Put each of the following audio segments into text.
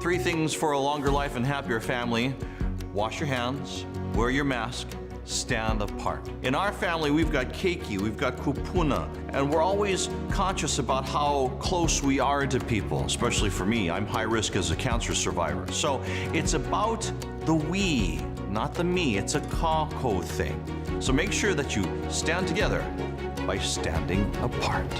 Three things for a longer life and happier family. Wash your hands, wear your mask, stand apart. In our family, we've got keiki, we've got kupuna, and we're always conscious about how close we are to people, especially for me. I'm high risk as a cancer survivor. So it's about the we, not the me. It's a kako thing. So make sure that you stand together by standing apart.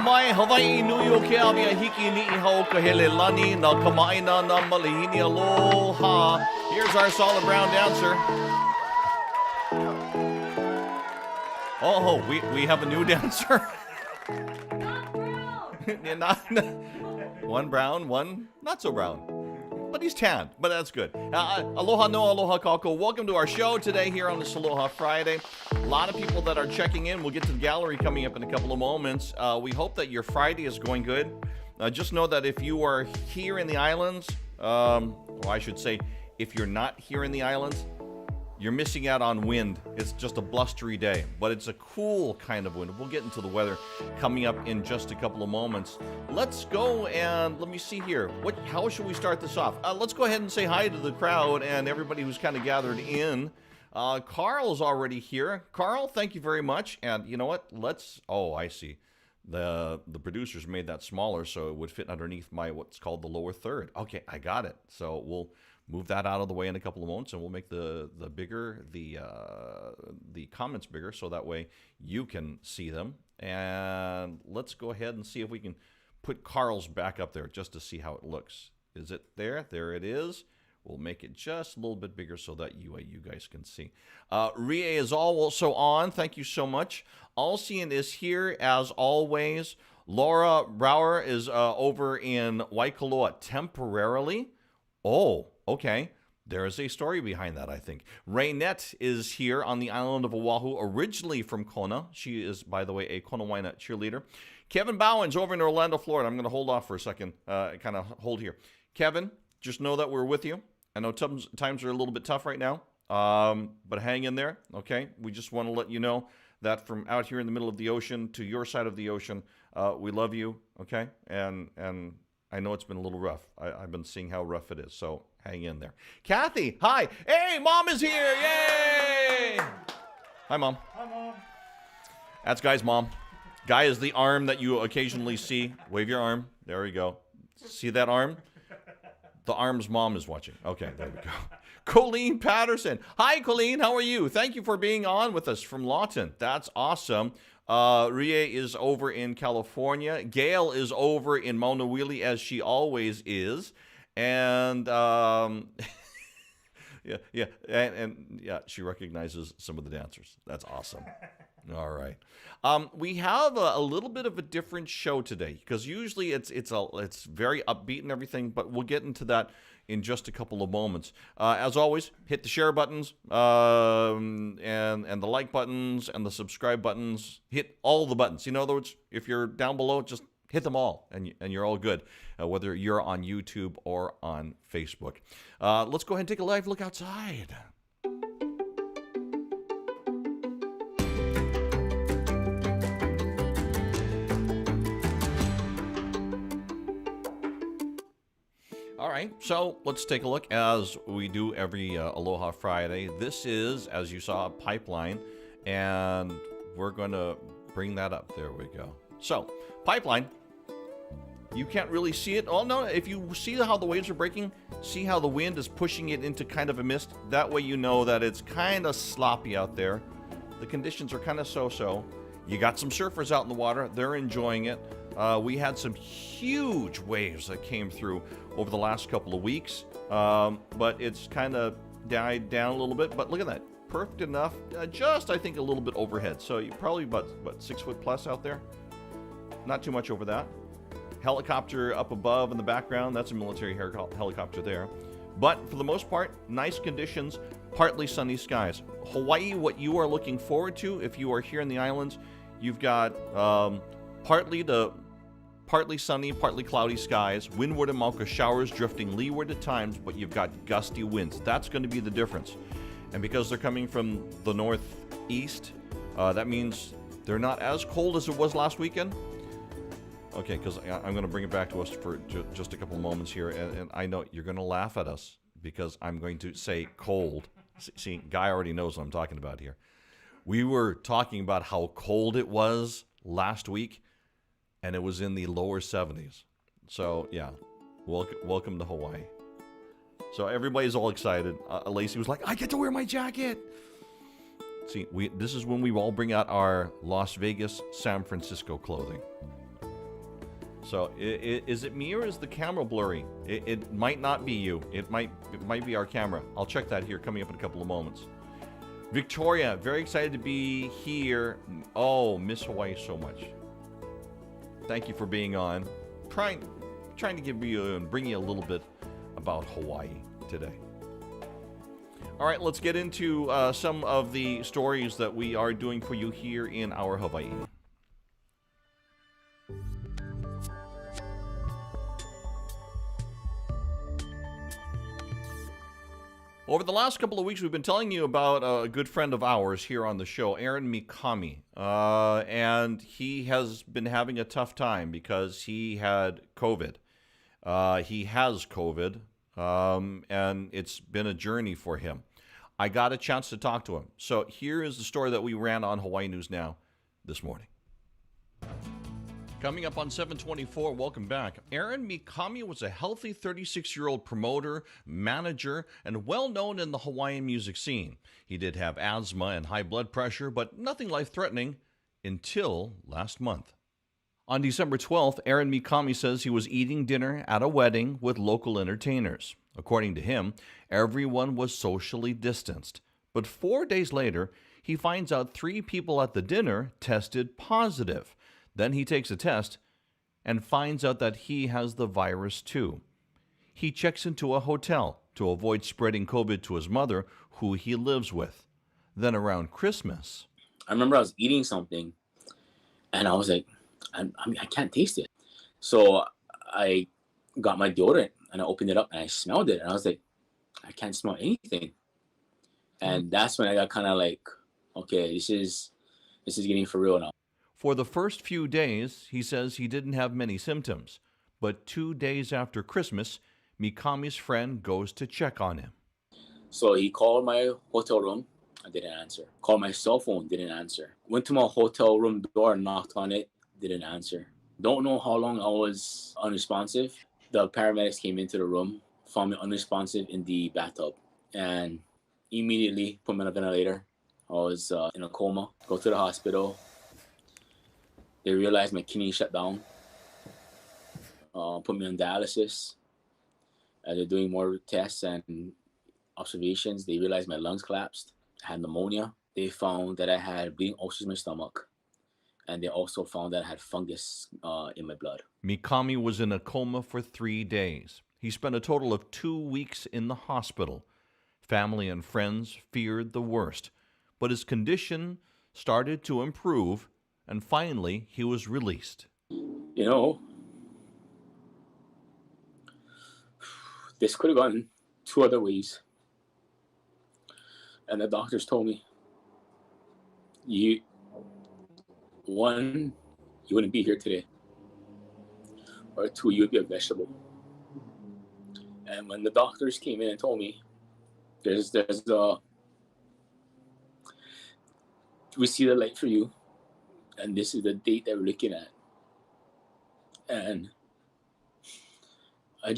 Hawaii nui o ke awia hiki ni I hau ka hele lani na kamaina na malihini aloha. Here's our solid brown dancer. Oh, we have a new dancer. Not brown. One brown, one not so brown. But he's tanned, but that's good. Aloha no, aloha kako. Welcome to our show today here on this Aloha Friday. A lot of people that are checking in. We'll get to the gallery coming up in a couple of moments. We hope that your Friday is going good. Just know that if you are here in the islands, or I should say, if you're not here in the islands, you're missing out on wind. It's just a blustery day, but it's a cool kind of wind. We'll get into the weather coming up in just a couple of moments. Let's go and let me see here. How should we start this off? Let's go ahead and say hi to the crowd and everybody who's kind of gathered in. Carl's already here. Carl, thank you very much. And you know what? Oh, I see. The producers made that smaller so it would fit underneath my what's called the lower third. Okay, I got it. So we'll move that out of the way in a couple of moments, and we'll make the bigger the comments bigger, so that way you can see them. And let's go ahead and see if we can put Carl's back up there just to see how it looks. Is it there? There it is. We'll make it just a little bit bigger so that you guys can see. Rie is also on. Thank you so much. Alcian is here as always. Laura Brower is over in Waikoloa temporarily. Oh, okay. There is a story behind that, I think. Raynette is here on the island of Oʻahu, originally from Kona. She is, by the way, a Kona Waina cheerleader. Kevin Bowen's over in Orlando, Florida. I'm going to hold off for a second, kind of hold here. Kevin, just know that we're with you. I know times are a little bit tough right now, but hang in there, okay? We just want to let you know that from out here in the middle of the ocean to your side of the ocean, we love you, okay? And I know it's been a little rough. I've been seeing how rough it is, so hang in there. Kathy, hi. Hey, Mom is here. Yay! Hi, Mom. Hi, Mom. That's Guy's mom. Guy is the arm that you occasionally see. Wave your arm. There we go. See that arm? The arm's mom is watching. Okay, there we go. Colleen Patterson. Hi, Colleen. How are you? Thank you for being on with us from Lawton. That's awesome. Rie is over in California. Gail is over in Maunawili, as she always is. And yeah, she recognizes some of the dancers. That's awesome. All right. We have a little bit of a different show today because usually it's very upbeat and everything, but we'll get into that in just a couple of moments. As always, hit the share buttons and the like buttons and the subscribe buttons. Hit all the buttons. In other words, if you're down below, just hit them all, and you're all good, whether you're on YouTube or on Facebook. Let's go ahead and take a live look outside. All right, so let's take a look as we do every Aloha Friday. This is, as you saw, a pipeline, and we're going to bring that up. There we go. So, pipeline, you can't really see it. Oh, no, if you see how the waves are breaking, see how the wind is pushing it into kind of a mist. That way you know that it's kind of sloppy out there. The conditions are kind of so-so. You got some surfers out in the water. They're enjoying it. We had some huge waves that came through over the last couple of weeks, but it's kind of died down a little bit. But look at that, perfect enough, just I think a little bit overhead. So you probably about 6 foot plus out there, not too much over that. Helicopter up above in the background, that's a military helicopter there. But for the most part, nice conditions, partly sunny skies. Hawaii, what you are looking forward to if you are here in the islands, you've got partly sunny, partly cloudy skies, windward and Mauka showers drifting leeward at times, but you've got gusty winds. That's going to be the difference. And because they're coming from the northeast, that means they're not as cold as it was last weekend. Okay, because I'm going to bring it back to us for just a couple of moments here, and I know you're going to laugh at us because I'm going to say cold. See, Guy already knows what I'm talking about here. We were talking about how cold it was last week, and it was in the lower 70s. So, yeah, welcome to Hawaii. So everybody's all excited. Lacey was like, I get to wear my jacket. See, this is when we all bring out our Las Vegas, San Francisco clothing. So is it me or is the camera blurry? It might not be you. It might be our camera. I'll check that here coming up in a couple of moments. Victoria, very excited to be here. Oh, miss Hawaii so much. Thank you for being on. Trying to give you and bring you a little bit about Hawaii today. All right, let's get into some of the stories that we are doing for you here in our Hawaii. Over the last couple of weeks, we've been telling you about a good friend of ours here on the show, Aaron Mikami. And he has been having a tough time because he had COVID. He has COVID, and it's been a journey for him. I got a chance to talk to him. So here is the story that we ran on Hawaii News Now this morning. Coming up on 724, welcome back. Aaron Mikami was a healthy 36-year-old promoter, manager, and well-known in the Hawaiian music scene. He did have asthma and high blood pressure, but nothing life-threatening until last month. On December 12th, Aaron Mikami says he was eating dinner at a wedding with local entertainers. According to him, everyone was socially distanced. But 4 days later, he finds out 3 people at the dinner tested positive. Then he takes a test and finds out that he has the virus too. He checks into a hotel to avoid spreading COVID to his mother, who he lives with. Then around Christmas, I remember I was eating something and I was like, I can't taste it. So I got my deodorant and I opened it up and I smelled it and I was like, I can't smell anything. And that's when I got kind of like, okay, this is getting for real now. For the first few days, he says he didn't have many symptoms. But 2 days after Christmas, Mikami's friend goes to check on him. So he called my hotel room. I didn't answer. Called my cell phone. Didn't answer. Went to my hotel room door, knocked on it. Didn't answer. Don't know how long I was unresponsive. The paramedics came into the room, found me unresponsive in the bathtub, and immediately put me on a ventilator. I was in a coma. Go to the hospital. They realized my kidney shut down. Put me on dialysis. They're doing more tests and observations. They realized my lungs collapsed. I had pneumonia. They found that I had bleeding ulcers in my stomach. And they also found that I had fungus in my blood. Mikami was in a coma for 3 days. He spent a total of 2 weeks in the hospital. Family and friends feared the worst, but his condition started to improve, and finally he was released. You know, this could have gone 2 other ways. And the doctors told me, one, you wouldn't be here today. Or 2, you would be a vegetable. And when the doctors came in and told me, we see the light for you, and this is the date that we're looking at. And I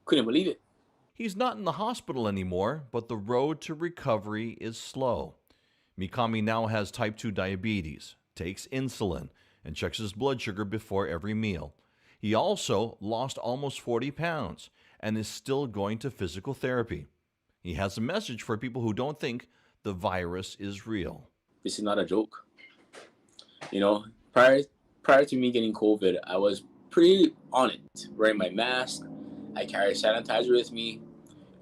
couldn't believe it. He's not in the hospital anymore, but the road to recovery is slow. Mikami now has type 2 diabetes, takes insulin, and checks his blood sugar before every meal. He also lost almost 40 pounds and is still going to physical therapy. He has a message for people who don't think the virus is real. This is not a joke. You know, prior to me getting COVID, I was pretty on it, wearing my mask. I carried sanitizer with me.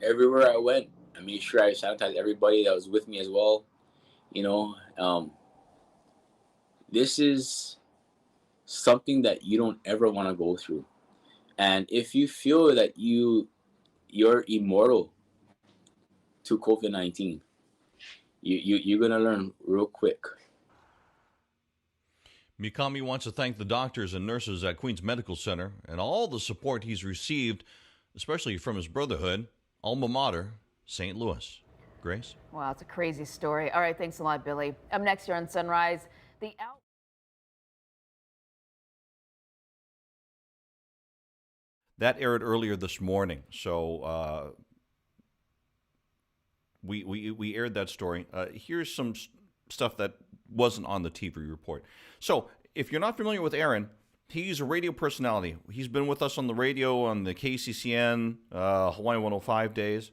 Everywhere I went, I made sure I sanitized everybody that was with me as well. You know, this is something that you don't ever want to go through. And if you feel that you're immortal to COVID-19, you're going to learn real quick. Mikami wants to thank the doctors and nurses at Queens Medical Center and all the support he's received, especially from his brotherhood, alma mater, St. Louis. Grace? Wow, it's a crazy story. All right, thanks a lot, Billy. Up next here on Sunrise, That aired earlier this morning, so we aired that story. Here's some stuff that wasn't on the TV report. So if you're not familiar with Aaron, he's a radio personality. He's been with us on the radio on the KCCN, Hawaii 105 days.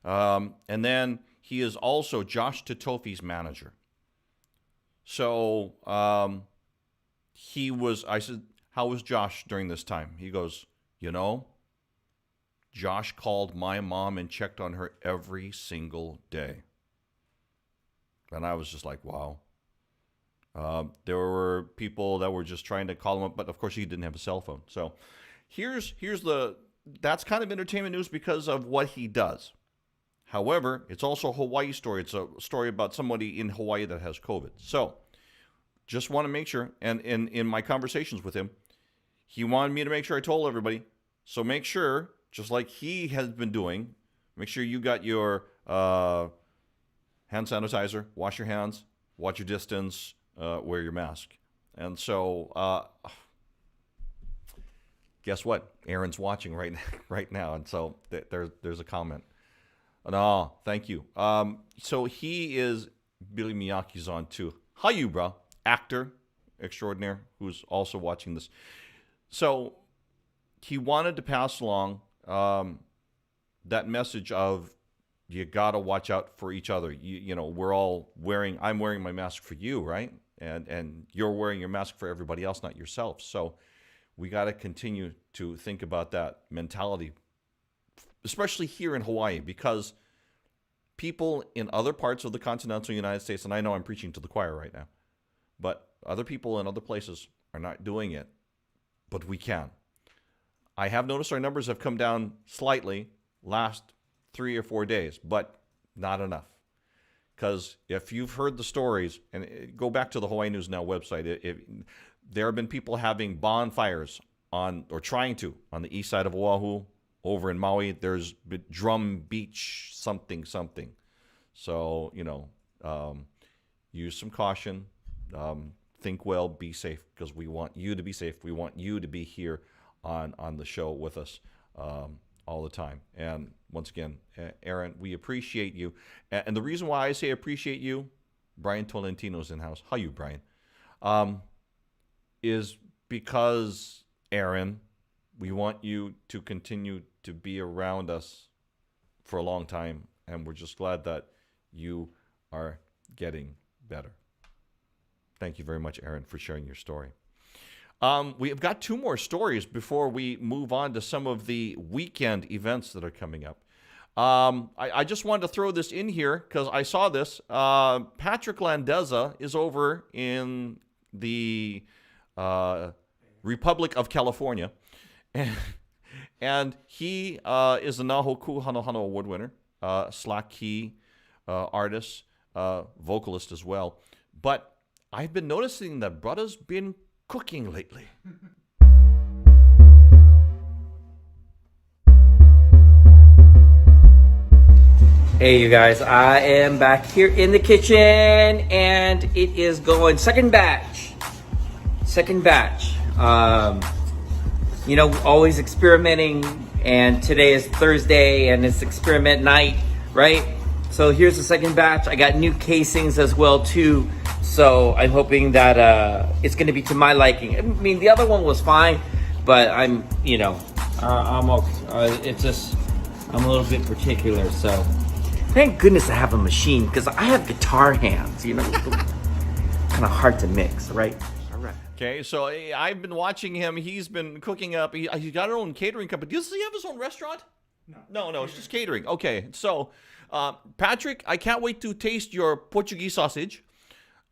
And then he is also Josh Totofi's manager. So I said, how was Josh during this time? He goes, you know, Josh called my mom and checked on her every single day. And I was just like, wow. There were people that were just trying to call him up, but of course he didn't have a cell phone. So that's kind of entertainment news because of what he does. However, it's also a Hawaii story. It's a story about somebody in Hawaii that has COVID. So just want to make sure, and in my conversations with him, he wanted me to make sure I told everybody. So make sure, just like he has been doing, make sure you got your hand sanitizer, wash your hands, watch your distance, wear your mask. And so guess what? Aaron's watching right now. And so there's a comment. No, thank you. So he is, Billy Miyake's on too. How you, bro? Actor extraordinaire who's also watching this. So he wanted to pass along that message of you gotta watch out for each other. You know, we're all wearing. I'm wearing my mask for you, right? And you're wearing your mask for everybody else, not yourself. So we got to continue to think about that mentality, especially here in Hawaii, because people in other parts of the continental United States, and I know I'm preaching to the choir right now, but other people in other places are not doing it, but we can. I have noticed our numbers have come down slightly last 3 or 4 days, but not enough. Because if you've heard the stories, and go back to the Hawaii News Now website, there have been people having bonfires on, or trying to, on the east side of Oʻahu. Over in Maui, there's Drum Beach something. So, you know, use some caution. Think well, be safe, because we want you to be safe. We want you to be here on the show with us all the time. And once again, Aaron, we appreciate you. And the reason why I say appreciate you, Brian Tolentino's in house. How you, Brian? Is because, Aaron, we want you to continue to be around us for a long time, and we're just glad that you are getting better. Thank you very much, Aaron, for sharing your story. We have got 2 more stories before we move on to some of the weekend events that are coming up. I just wanted to throw this in here because I saw this. Patrick Landeza is over in the Republic of California, and he is a Naho Kuhanohano Award winner, slack key artist, vocalist as well. But I've been noticing that brother's been cooking lately. Hey you guys, I am back here in the kitchen and it is going second batch. You know, always experimenting, and today is Thursday and it's experiment night, right? So here's the second batch. I got new casings as well too. So I'm hoping that it's going to be to my liking. I mean, the other one was fine, but I'm, you know, I'm it's just, I'm a little bit particular. So thank goodness I have a machine, because I have guitar hands, you know, kind of hard to mix, right? All right. Okay, so I've been watching him. He's been cooking up. He's got his own catering company. Does he have his own restaurant? No, it's just catering. Okay, so Patrick, I can't wait to taste your Portuguese sausage.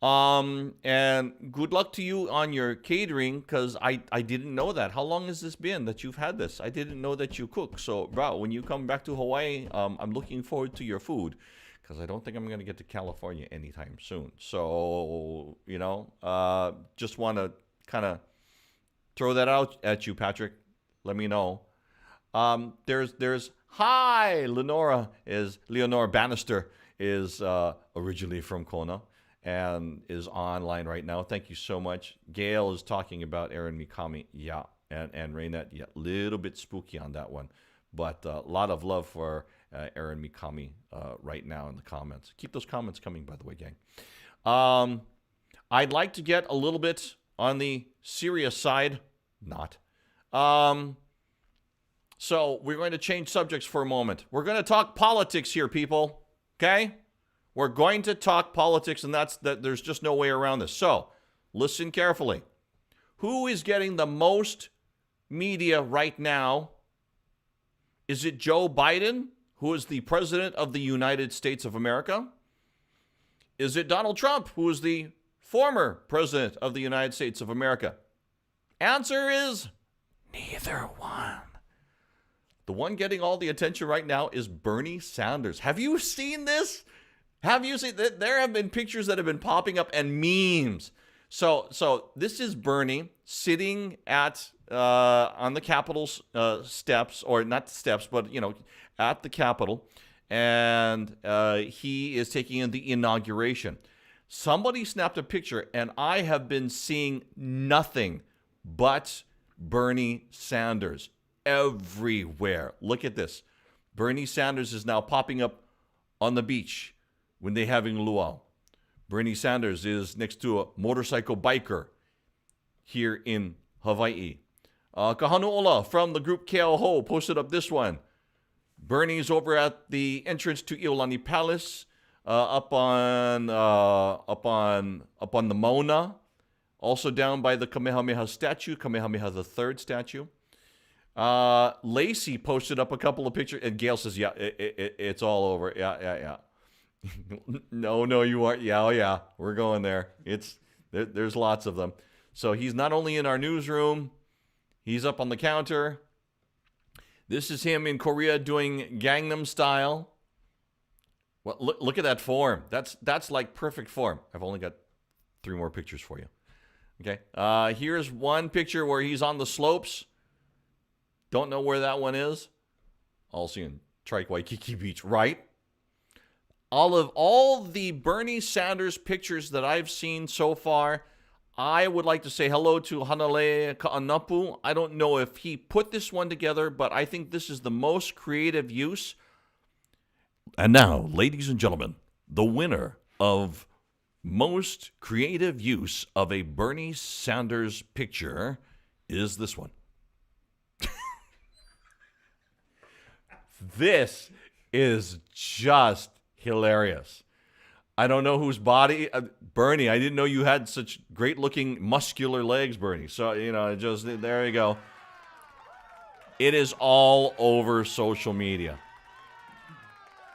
And good luck to you on your catering, because I didn't know that. How long has this been that you've had this? I didn't know that you cook. So, bro, when you come back to Hawaii, I'm looking forward to your food, because I don't think I'm going to get to California anytime soon. So, you know, just want to kind of throw that out at you, Patrick. Let me know. There's hi, Leonora Bannister is originally from Kona and is online right now. Thank you so much. Gail is talking about Aaron Mikami. Yeah. And Raynette, yeah, a little bit spooky on that one. But a lot of love for Aaron Mikami right now in the comments. Keep those comments coming, by the way, gang. I'd like to get a little bit on the serious side. Not. So we're going to change subjects for a moment. We're going to talk politics here, people. Okay? We're going to talk politics, and there's just no way around this. So, listen carefully. Who is getting the most media right now? Is it Joe Biden, who is the president of the United States of America? Is it Donald Trump, who is the former president of the United States of America? Answer is neither one. The one getting all the attention right now is Bernie Sanders. Have you seen this? Have you seen that? There have been pictures that have been popping up and memes. So this is Bernie sitting at on the Capitol's steps, or not steps, but at the Capitol, and he is taking in the inauguration. Somebody snapped a picture, and I have been seeing nothing but Bernie Sanders everywhere. Look at this. Bernie Sanders is now popping up on the beach when they're having luau. Bernie Sanders is next to a motorcycle biker here in Hawaii. Kahanuola from the group Keauhou posted up this one. Bernie's over at the entrance to Iolani Palace, up on the Mauna, also down by the Kamehameha statue, Kamehameha the third statue. Lacey posted up a couple of pictures, and Gail says, "Yeah, it's all over. Yeah." No, you aren't. Yeah, oh yeah, we're going there. There's lots of them. So he's not only in our newsroom, he's up on the counter. This is him in Korea doing Gangnam Style. Well, look at that form. That's like perfect form. I've only got 3 more pictures for you. Okay. Here's one picture where he's on the slopes. Don't know where that one is. Also in Trike Waikiki Beach, right? All the Bernie Sanders pictures that I've seen so far, I would like to say hello to Hanale Ka'anapu. I don't know if he put this one together, but I think this is the most creative use. And now, ladies and gentlemen, the winner of most creative use of a Bernie Sanders picture is this one. This is just hilarious. I don't know whose body, Bernie, I didn't know you had such great looking muscular legs, Bernie. So, just there you go. It is all over social media.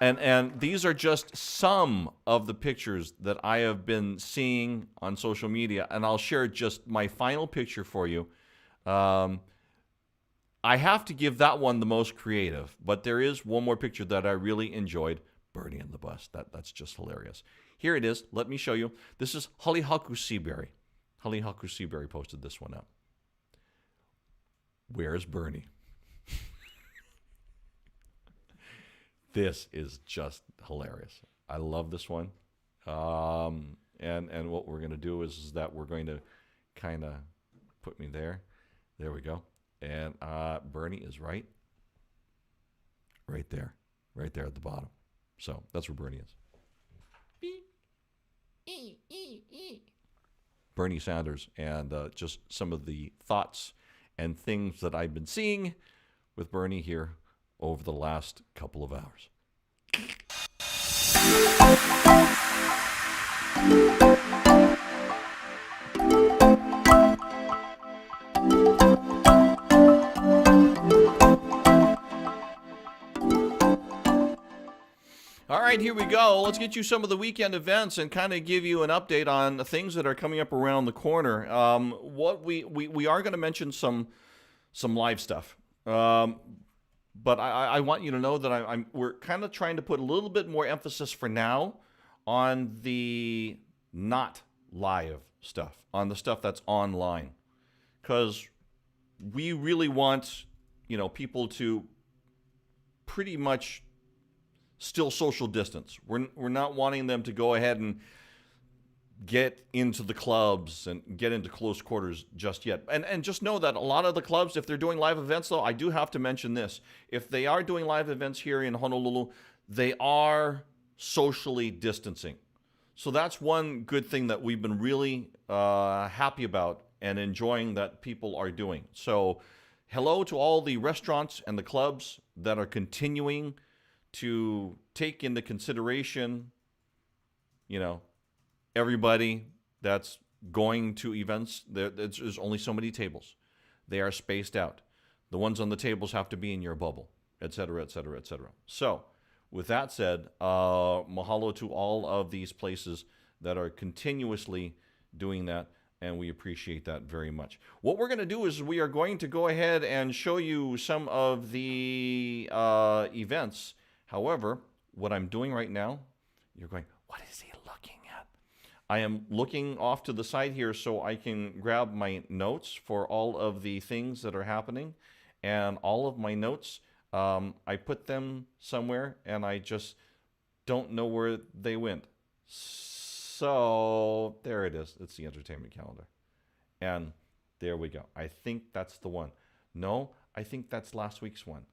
And these are just some of the pictures that I have been seeing on social media. And I'll share just my final picture for you. I have to give that one the most creative, but there is one more picture that I really enjoyed. Bernie and the bus. That's just hilarious. Here it is. Let me show you. This is Halihaku Seaberry. Halihaku Seaberry posted this one up. Where's Bernie? This is just hilarious. I love this one. And what we're going to do is that we're going to kind of put me there. There we go. And Bernie is right there at the bottom. So that's where Bernie is. Bernie Sanders, and just some of the thoughts and things that I've been seeing with Bernie here over the last couple of hours. All right, here we go. Let's get you some of the weekend events and kind of give you an update on the things that are coming up around the corner. What we are going to mention some live stuff, but I want you to know that we're kind of trying to put a little bit more emphasis for now on the not live stuff, on the stuff that's online, because we really want people to pretty much still social distance. We're not wanting them to go ahead and get into the clubs and get into close quarters just yet. And just know that a lot of the clubs, if they're doing live events, though, I do have to mention this. If they are doing live events here in Honolulu, they are socially distancing. So that's one good thing that we've been really happy about and enjoying that people are doing. So hello to all the restaurants and the clubs that are continuing to take into consideration, everybody that's going to events. There's only so many tables. They are spaced out. The ones on the tables have to be in your bubble, et cetera, et cetera, et cetera. So with that said, mahalo to all of these places that are continuously doing that, and we appreciate that very much. What we're going to do is we are going to go ahead and show you some of the events. However, what I'm doing right now, you're going, what is he looking at? I am looking off to the side here so I can grab my notes for all of the things that are happening. And all of my notes, I put them somewhere and I just don't know where they went. So there it is. It's the entertainment calendar. And there we go. I think that's the one. No, I think that's last week's one.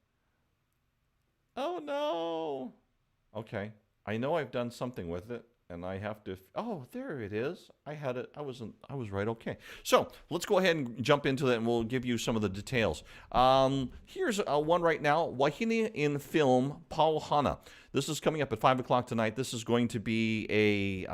Oh no. Okay. I know I've done something with it. and I have to. Oh, there it is. I had it. I was right. Okay. So let's go ahead and jump into that, and we'll give you some of the details. Here's one right now. Wahine in film Pauhana. This is coming up at 5 o'clock tonight. This is going to be a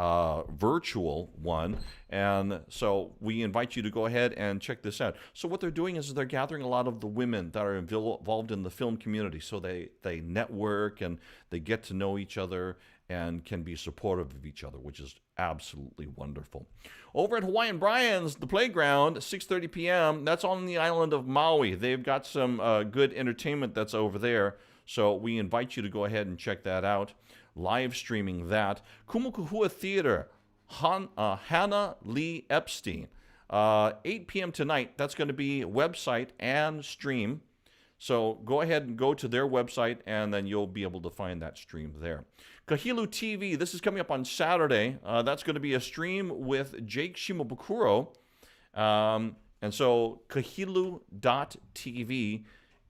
virtual one, and so we invite you to go ahead and check this out. So what they're doing is they're gathering a lot of the women that are involved in the film community. So they network and they get to know each other and can be supportive of each other, which is absolutely wonderful. Over at Hawaiian Brian's, the playground, 6:30 p.m., that's on the island of Maui. They've got some good entertainment that's over there, so we invite you to go ahead and check that out. Live streaming that. Kumukuhua Theater, Hannah Lee Epstein, 8 p.m. tonight. That's going to be website and stream. So go ahead and go to their website, and then you'll be able to find that stream there. Kahilu TV, this is coming up on Saturday. That's going to be a stream with Jake Shimabukuro. And so kahilu.tv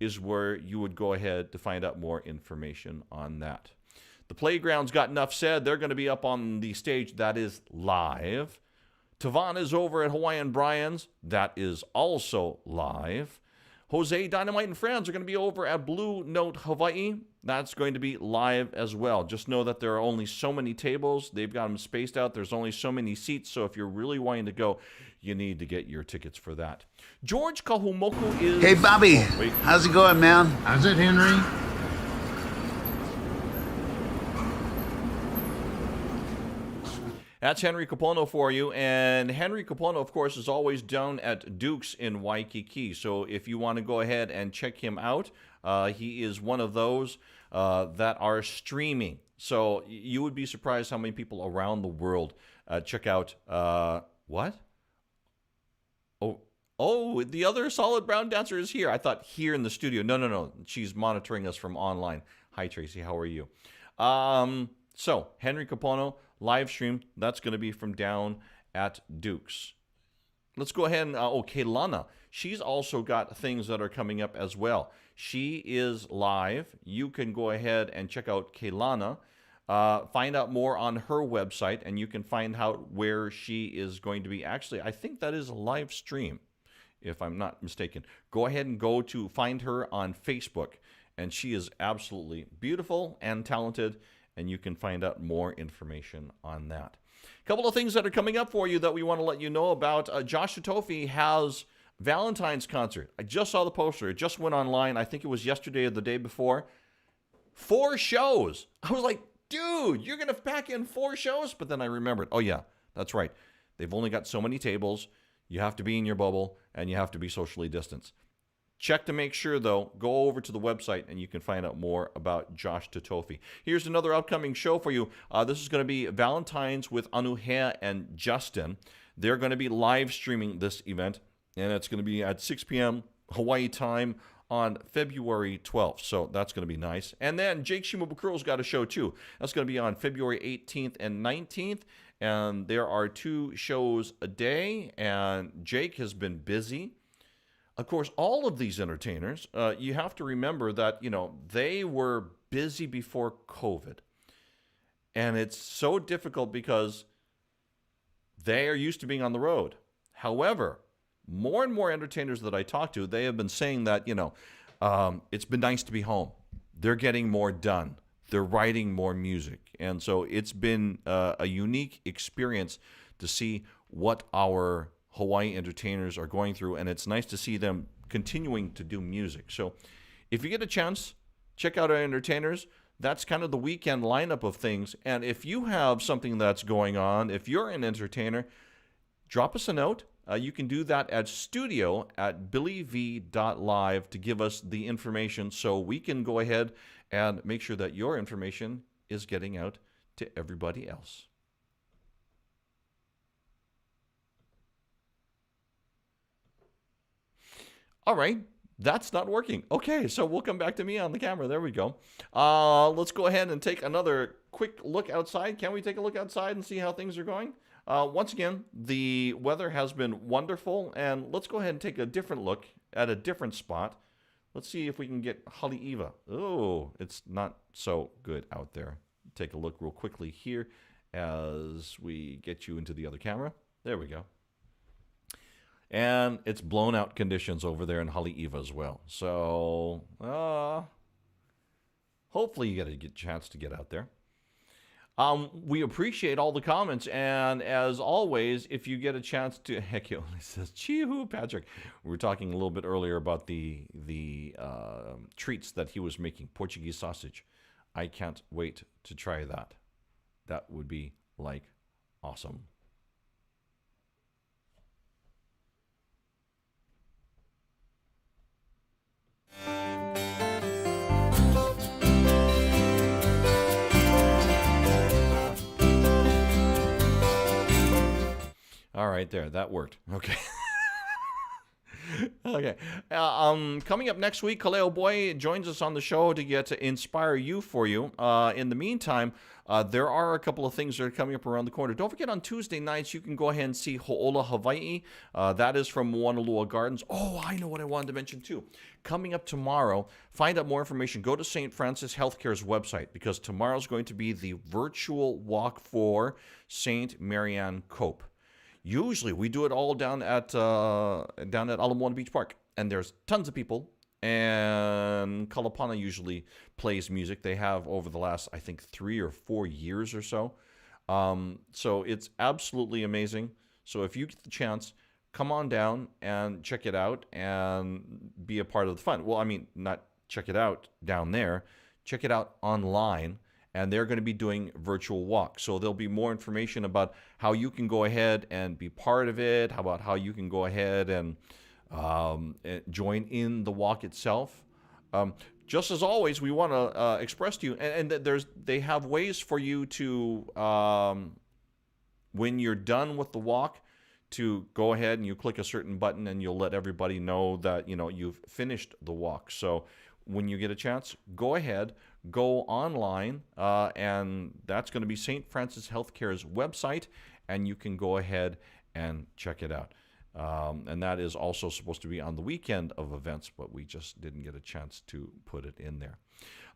is where you would go ahead to find out more information on that. The Playground's got enough said. They're going to be up on the stage. That is live. Tavan is over at Hawaiian Brian's. That is also live. Jose, Dynamite, and friends are going to be over at Blue Note Hawaii. That's going to be live as well. Just know that there are only so many tables. They've got them spaced out. There's only so many seats. So if you're really wanting to go, you need to get your tickets for that. George Kahumoku is... Hey, Bobby. How's it going, man? How's it, Henry? That's Henry Capono for you, and Henry Capono, of course, is always down at Duke's in Waikiki, so if you want to go ahead and check him out, he is one of those that are streaming, so you would be surprised how many people around the world check out, what? Oh, the other solid brown dancer is here. I thought here in the studio. No, she's monitoring us from online. Hi, Tracy, how are you? So, Henry Capono, live stream, that's going to be from down at Duke's. Let's go ahead and, Kaylana, she's also got things that are coming up as well. She is live. You can go ahead and check out Kaylana, find out more on her website, and you can find out where she is going to be. Actually, I think that is a live stream, if I'm not mistaken. Go ahead and go to find her on Facebook, and she is absolutely beautiful and talented, and you can find out more information on that. A couple of things that are coming up for you that we want to let you know about. Josh Tofi has Valentine's concert. I just saw the poster. It just went online. I think it was yesterday or the day before. 4 shows. I was like, dude, you're going to pack in 4 shows? But then I remembered, oh yeah, that's right. They've only got so many tables. You have to be in your bubble, and you have to be socially distanced. Check to make sure, though. Go over to the website, and you can find out more about Josh Totofi. Here's another upcoming show for you. This is going to be Valentine's with Anuhea and Justin. They're going to be live streaming this event, and it's going to be at 6 p.m. Hawaii time on February 12th. So that's going to be nice. And then Jake Shimabukuro's got a show, too. That's going to be on February 18th and 19th. And there are 2 shows a day, and Jake has been busy. Of course, all of these entertainers, you have to remember that, they were busy before COVID. And it's so difficult because they are used to being on the road. However, more and more entertainers that I talk to, they have been saying that, it's been nice to be home. They're getting more done. They're writing more music. And so it's been a unique experience to see what our Hawaii entertainers are going through, and it's nice to see them continuing to do music. So if you get a chance, check out our entertainers. That's kind of the weekend lineup of things. And if you have something that's going on, if you're an entertainer, drop us a note. You can do that at studio@billyv.live to give us the information so we can go ahead and make sure that your information is getting out to everybody else. All right, that's not working. Okay, so we'll come back to me on the camera. There we go. Let's go ahead and take another quick look outside. Can we take a look outside and see how things are going? Once again, the weather has been wonderful, and let's go ahead and take a different look at a different spot. Let's see if we can get Haleiwa. Oh, it's not so good out there. Take a look real quickly here as we get you into the other camera. There we go. And it's blown out conditions over there in Haleiwa as well. So, hopefully you get a chance to get out there. We appreciate all the comments, and as always, if you get a chance to, heck, it only says, chee-hoo, Patrick. We were talking a little bit earlier about the treats that he was making, Portuguese sausage. I can't wait to try that. That would be, like, awesome. All right, there, that worked. Okay. Okay. Coming up next week, Kaleo Boi joins us on the show to get to inspire you for you. In the meantime, there are a couple of things that are coming up around the corner. Don't forget, on Tuesday nights, you can go ahead and see Ho'ola Hawaii. That is from Honolulu Gardens. Oh, I know what I wanted to mention too. Coming up tomorrow, find out more information. Go to St. Francis Healthcare's website, because tomorrow's going to be the virtual walk for St. Marianne Cope. Usually we do it all down at Ala Moana Beach Park, and there's tons of people, and Kalapana usually plays music. They have over the last, I think, 3 or 4 years or so. So it's absolutely amazing. So if you get the chance, come on down and check it out and be a part of the fun. Well, I mean, not check it out down there, check it out online. And they're going to be doing virtual walks. So there'll be more information about how you can go ahead and be part of it, how you can go ahead and join in the walk itself. Just as always, we want to express to you, and they have ways for you to, when you're done with the walk, to go ahead and you click a certain button and you'll let everybody know that, you know, you've finished the walk. So when you get a chance, go ahead, go online, and that's going to be St. Francis Healthcare's website, and you can go ahead and check it out. And that is also supposed to be on the weekend of events, but we just didn't get a chance to put it in there.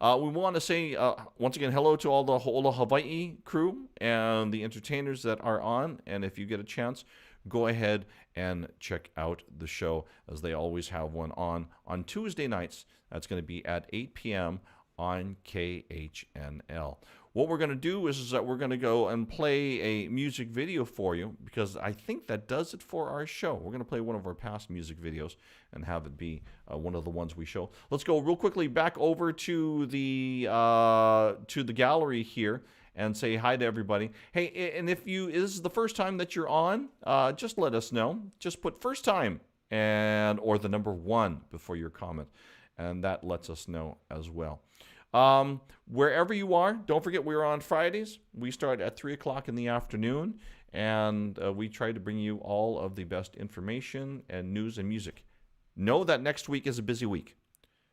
We want to say, once again, hello to all the Ho'ola Hawaii crew and the entertainers that are on, and if you get a chance, go ahead and check out the show, as they always have one on Tuesday nights. That's going to be at 8 p.m. on KHNL. What we're going to do is that we're going to go and play a music video for you, because I think that does it for our show. We're going to play one of our past music videos and have it be one of the ones we show. Let's go real quickly back over to the gallery here and say hi to everybody. Hey, and if this is the first time that you're on, just let us know. Just put first time or the number 1 before your comment, and that lets us know as well. Wherever you are, don't forget we're on Fridays. We start at 3 o'clock in the afternoon, and we try to bring you all of the best information and news and music. Know that next week is a busy week.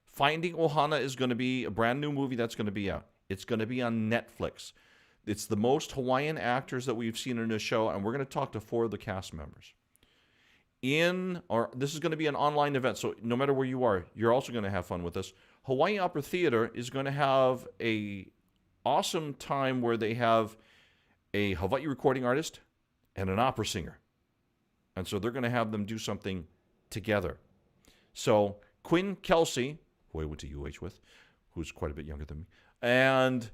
Finding Ohana is going to be a brand new movie that's going to be out. It's going to be on Netflix. It's the most Hawaiian actors that we've seen in the show, and we're going to talk to 4 of the cast members. This is going to be an online event, so no matter where you are, you're also going to have fun with us. Hawaii Opera Theater is going to have a awesome time where they have a Hawaii recording artist and an opera singer. And so they're going to have them do something together. So Quinn Kelsey, who I went to UH with, who's quite a bit younger than me, and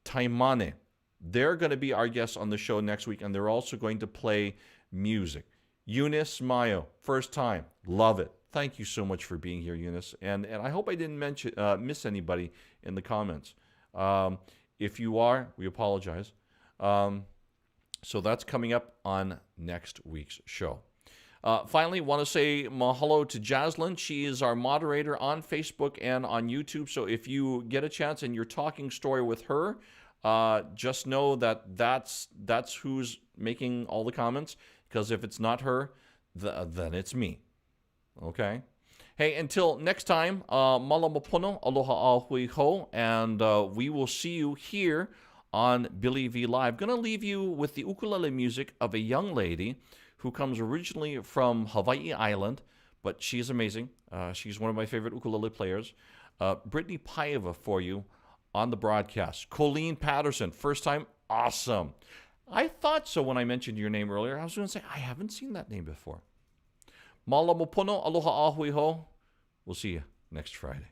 Taimane, they're going to be our guests on the show next week, and they're also going to play music. Eunice Mayo, first time, love it. Thank you so much for being here, Eunice. And I hope I didn't miss anybody in the comments. If you are, we apologize. So that's coming up on next week's show. Finally, want to say mahalo to Jaslyn. She is our moderator on Facebook and on YouTube. So if you get a chance and you're talking story with her, just know that that's who's making all the comments. Because if it's not her, then it's me. Okay? Hey, until next time, malamapono, aloha a hui ho, and we will see you here on Billy V Live. Going to leave you with the ukulele music of a young lady who comes originally from Hawaii Island, but she's amazing. She's one of my favorite ukulele players. Brittany Paiva for you on the broadcast. Colleen Patterson, first time Awesome. I thought so when I mentioned your name earlier. I was going to say, I haven't seen that name before. Malamo pono, aloha ahui ho. We'll see you next Friday.